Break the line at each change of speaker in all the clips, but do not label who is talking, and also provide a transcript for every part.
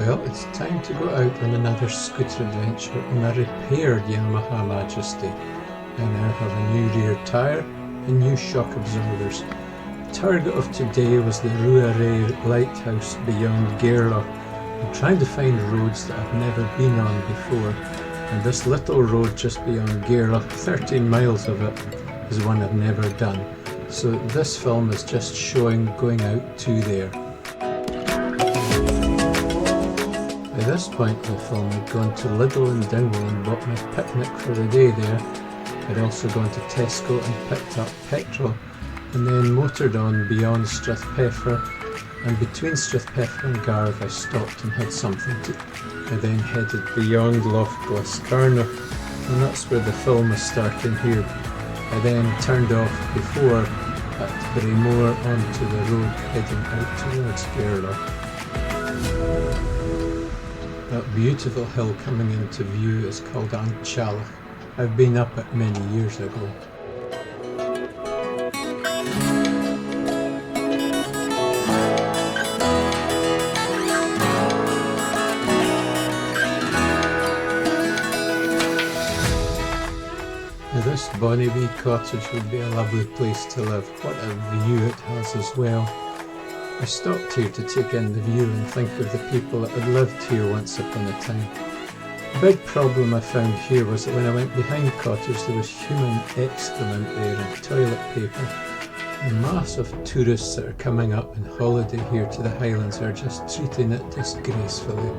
Well, it's time to go out on another scooter adventure on a repaired Yamaha Majesty. I now have a new rear tyre and new shock absorbers. The target of today was the Rubha Lighthouse beyond Gairloch. I'm trying to find roads that I've never been on before, and this little road just beyond Gairloch, 13 miles of it, is one I've never done. So this film is just showing going out to there. By this point in the film, I'd gone to Lidl and Dingwall and bought my picnic for the day there. I'd also gone to Tesco and picked up petrol, and then motored on beyond Strathpeffer, and between Strathpeffer and Garve I stopped and had something to eat. I then headed beyond Loch Glascarno, and that's where the film is starting here. I then turned off before at Braemore onto the road heading out towards Gairloch. That beautiful hill coming into view is called Anchalach. I've been up it many years ago. Now this bonny wee cottage would be a lovely place to live. What a view it has as well. I stopped here to take in the view and think of the people that had lived here once upon a time. The big problem I found here was that when I went behind the cottage there was human excrement there and toilet paper. The mass of tourists that are coming up on holiday here to the Highlands are just treating it disgracefully.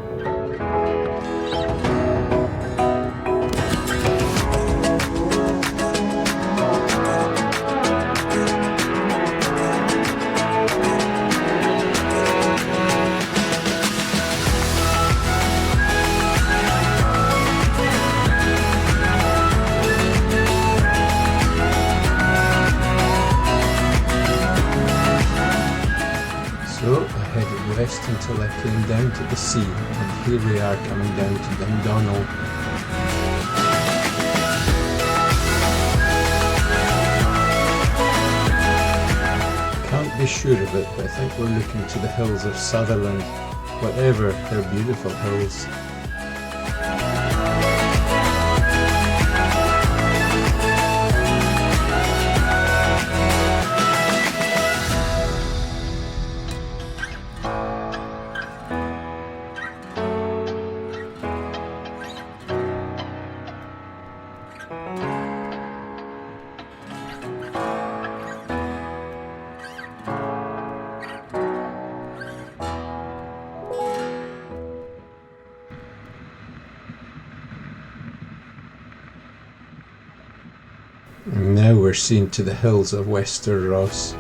So I headed west until I came down to the sea, and here we are coming down to Dundonald. Can't be sure of it, but I think we're looking to the hills of Sutherland. Whatever, they're beautiful hills. And now we're seen to the hills of Wester Ross.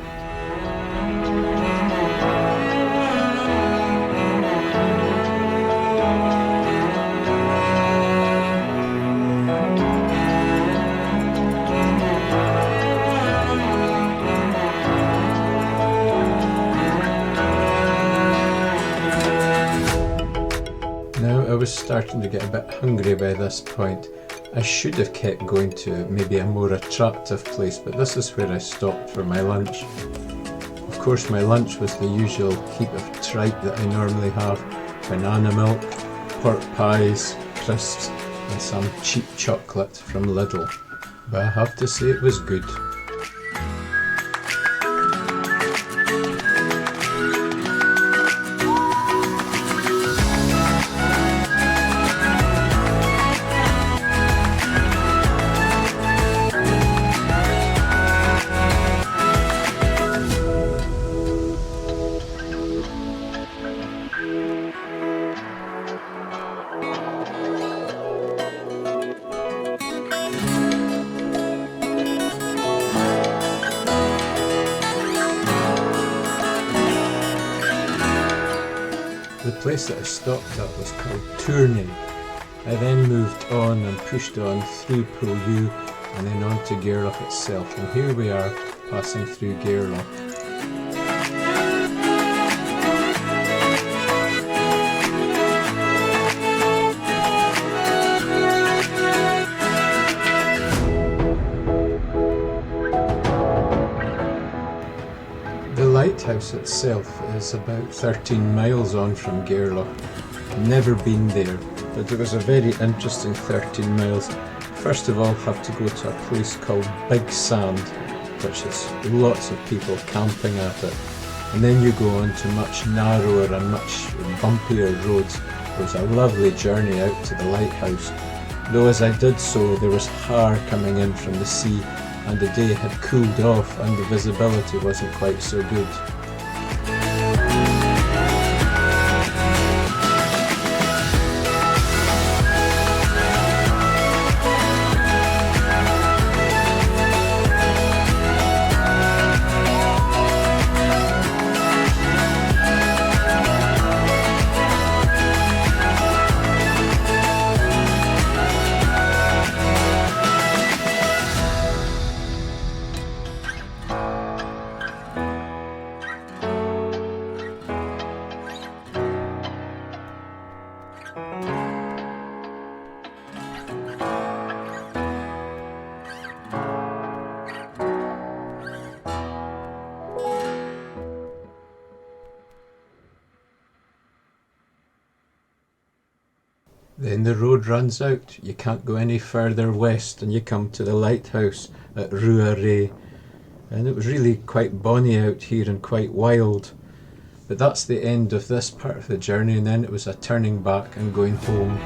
Now I was starting to get a bit hungry by this point. I should have kept going to maybe a more attractive place, but this is where I stopped for my lunch. Of course, my lunch was the usual heap of tripe that I normally have: banana milk, pork pies, crisps and some cheap chocolate from Lidl. But I have to say it was good. The place that I stopped at was called Tourney. I then moved on and pushed on through Pullew and then on to Gairloch itself, and here we are passing through Gairloch. The lighthouse itself is about 13 miles on from Gairloch. Never been there, but it was a very interesting 13 miles. First of all, have to go to a place called Big Sand, which is lots of people camping at it. And then you go on to much narrower and much bumpier roads. It was a lovely journey out to the lighthouse, though as I did so there was haar coming in from the sea, and the day had cooled off and the visibility wasn't quite so good. Then the road runs out, you can't go any further west and you come to the lighthouse at Rubha. And it was really quite bonny out here and quite wild. But that's the end of this part of the journey, and then it was a turning back and going home.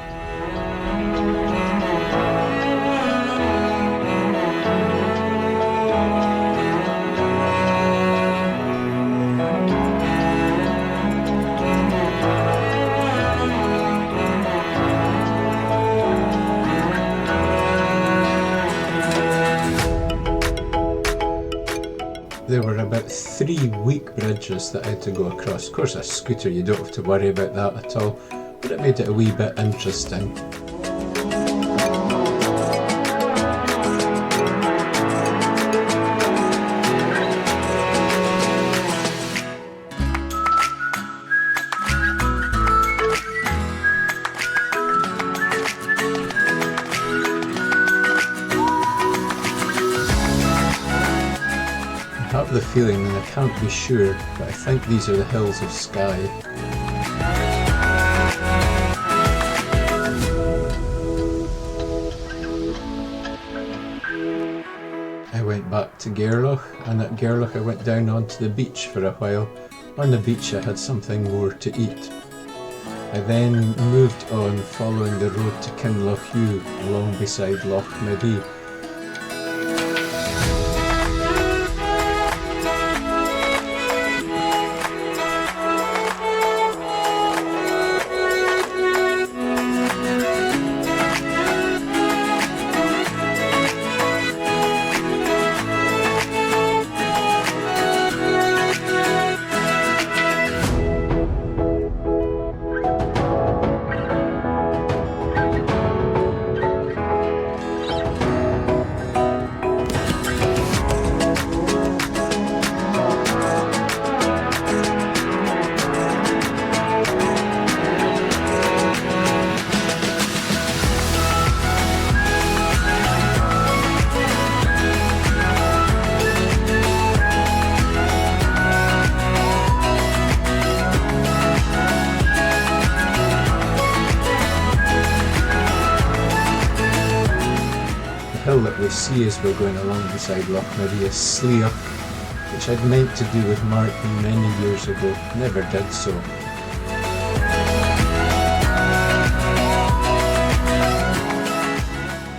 There were about 3 weak bridges that I had to go across. Of course, a scooter, you don't have to worry about that at all, but it made it a wee bit interesting. I have the feeling, and I can't be sure, but I think these are the hills of Skye. I went back to Gairloch, and at Gairloch I went down onto the beach for a while. On the beach I had something more to eat. I then moved on following the road to Kinlochew along beside Loch Maree. The hill that we see as we're going along beside Loch Maree is Sleach, which I'd meant to do with Martin many years ago, never did so.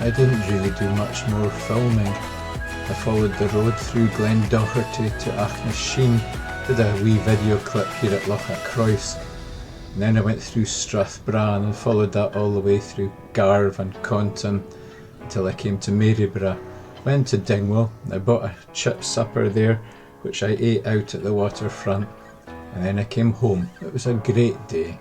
I didn't really do much more filming. I followed the road through Glen Doherty to Achnaisheen, did a wee video clip here at Loch Croisk, and then I went through Strathbran and followed that all the way through Garve and Conton until I came to Maryborough. Went to Dingwall, I bought a chip supper there which I ate out at the waterfront, and then I came home. It was a great day.